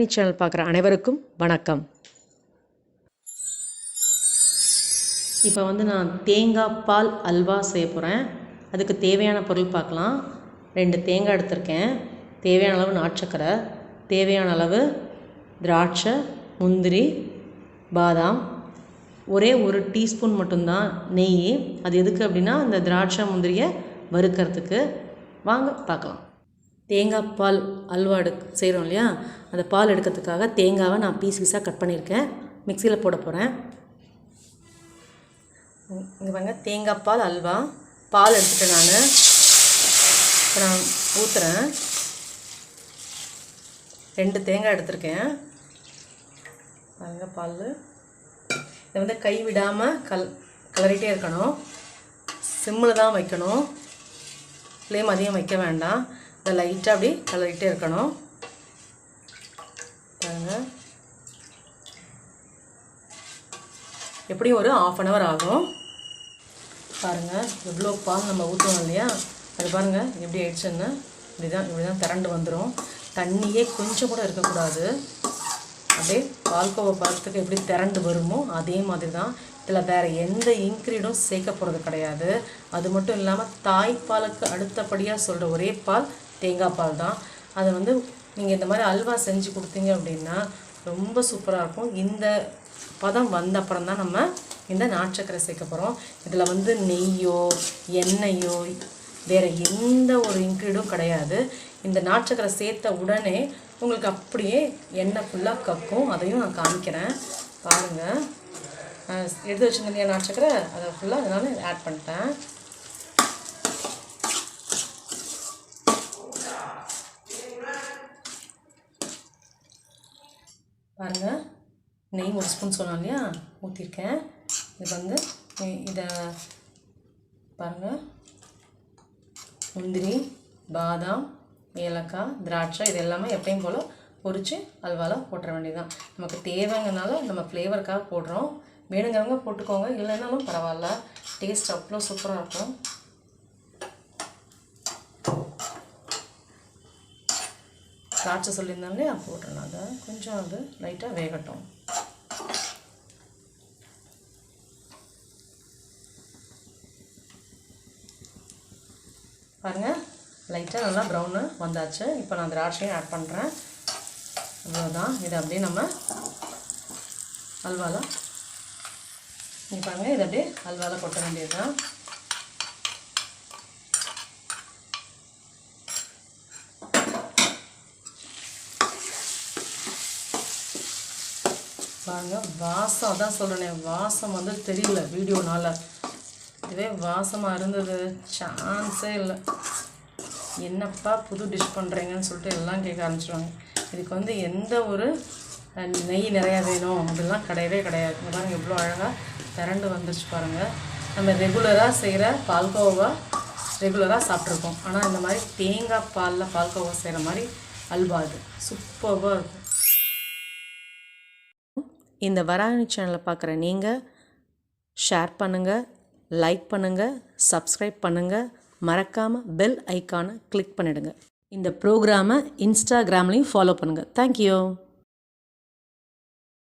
Varahini channel பார்க்குற அனைவருக்கும் வணக்கம். இப்போ நான் தேங்காய் பால் அல்வா செய்ய போகிறேன். அதுக்கு தேவையான பொருள் பார்க்கலாம். 2 தேங்காய் எடுத்திருக்கேன், தேவையான அளவு நாட்டுச்சக்கரை, தேவையான அளவு திராட்சை, முந்திரி, பாதாம், ஒரே 1 டீஸ்பூன் மட்டும்தான் நெய். அது எதுக்கு அப்படின்னா அந்த திராட்சை முந்திரியை வறுக்கிறதுக்கு. வாங்க பார்க்கலாம். தேங்காய் பால் அல்வா செய்கிறோம் இல்லையா, அந்த பால் எடுக்கிறதுக்காக தேங்காவை நான் பீஸாக கட் பண்ணியிருக்கேன். மிக்சியில் போட போகிறேன். இங்கே பாருங்க, தேங்காய் பால் அல்வா. பால் எடுத்துகிட்டேன் நான். இப்போ நான் ஊற்றுறேன். 2 தேங்காய் எடுத்திருக்கேன். பாருங்க பால். இதை கை விடாமல் கலரிட்டே இருக்கணும். சிம்மில் தான் வைக்கணும், ஃப்ளேம் அதிகம் வைக்க வேண்டாம். இதை லைட்டாக அப்படி கலரிட்டே இருக்கணும். பாருங்கள், எப்படியும் ஒரு 1/2 hour ஆகும். பாருங்கள், எவ்வளோ பால் நம்ம ஊற்றுவோம் இல்லையா, அது பாருங்கள் எப்படி ஆயிடுச்சுன்னு. இப்படி தான் திரண்டு வந்துடும். தண்ணியே கொஞ்சம் கூட இருக்கக்கூடாது. அப்படியே பால்கோவா பார்த்துக்கு எப்படி திரண்டு வருமோ அதே மாதிரி தான். இதில் வேறு எந்த இன்க்ரீடும் சேர்க்க போகிறது கிடையாது. அது மட்டும் இல்லாமல் தாய்ப்பாலுக்கு அடுத்தபடியாக சொல்கிற ஒரே பால் தேங்காய் பால் தான். அதை நீங்கள் இந்த மாதிரி அல்வா செஞ்சு கொடுத்தீங்க அப்படின்னா ரொம்ப சூப்பராக இருக்கும். இந்த பதம் வந்த அப்புறம் தான் நம்ம இந்த நாட்டுச்சக்கரை சேர்க்க போகிறோம். இதில் நெய்யோ எண்ணெயோ வேறு எந்த ஒரு இன்க்ரீடும் கிடையாது. இந்த நாட்டுச்சக்கரை சேர்த்த உடனே உங்களுக்கு அப்படியே எண்ணெய் ஃபுல்லாக கக்கும். அதையும் நான் காமிக்கிறேன். பாருங்கள், எடுத்து வச்சுருந்தீங்க நாட்டுச்சக்கரை, அதை ஃபுல்லாக அதனால் ஆட் பண்ணிட்டேன். பாருங்கள், நெய் 1 ஸ்பூன் சொன்னோம் இல்லையா, ஊற்றிருக்கேன். இது இதை பாருங்கள், முந்திரி, பாதாம், ஏலக்காய், திராட்சை இது எல்லாமே எப்பயும் போல் பொரித்து அல்வாவில் போட்டுற வேண்டியதுதான். நமக்கு தேவைங்கனால நம்ம ஃப்ளேவருக்காக போடுறோம். வேணுங்கிறவங்க போட்டுக்கோங்க, இல்லைன்னாலும் பரவாயில்ல. டேஸ்ட் அவ்வளோ சூப்பராக இருக்கும். திராட்சை சொல்லியிருந்தாலே போட்டுறேன். அதை கொஞ்சம் அது லைட்டாக வேகட்டும். பாருங்கள், லைட்டாக நல்லா ப்ரௌனு வந்தாச்சு. இப்போ நான் திராட்சையும் ஆட் பண்ணுறேன். அவ்வளோதான். இதை அப்படியே நம்ம அல்வாவில் பாருங்கள், இதை அப்படியே அல்வாவில் கொட்ட வேண்டியது தான். பாருங்கள், வாசம் அதான் சொல்கிறேன், வாசம் தெரியல வீடியோனால். இதுவே வாசமாக இருந்தது சான்ஸே இல்லை. என்னப்பா புது டிஷ் பண்ணுறீங்கன்னு சொல்லிட்டு எல்லாம் கேட்க ஆரம்பிச்சிடுவாங்க. இதுக்கு எந்த ஒரு நெய் நிறையா வேணும் அப்படிலாம் கிடையவே கிடையாது. இந்த பாருங்கள் எவ்வளோ அழகாக திரண்டு வந்துருச்சு பாருங்கள். நம்ம ரெகுலராக செய்கிற பால்கோவா ரெகுலராக சாப்பிட்ருக்கோம். ஆனால் இந்த மாதிரி தேங்காய் பாலில் பால்கோவா செய்கிற மாதிரி அல்வா அது சூப்பராக இருக்கும். இந்த வராகினி சேனலை பார்க்குற நீங்கள் ஷேர் பண்ணுங்கள், லைக் பண்ணுங்கள், சப்ஸ்கிரைப் பண்ணுங்கள், மறக்காமல் பெல் ஐக்கானை கிளிக் பண்ணிவிடுங்க. இந்த ப்ரோக்ராமை இன்ஸ்டாகிராம்லேயும் ஃபாலோ பண்ணுங்கள். தேங்க்யூ.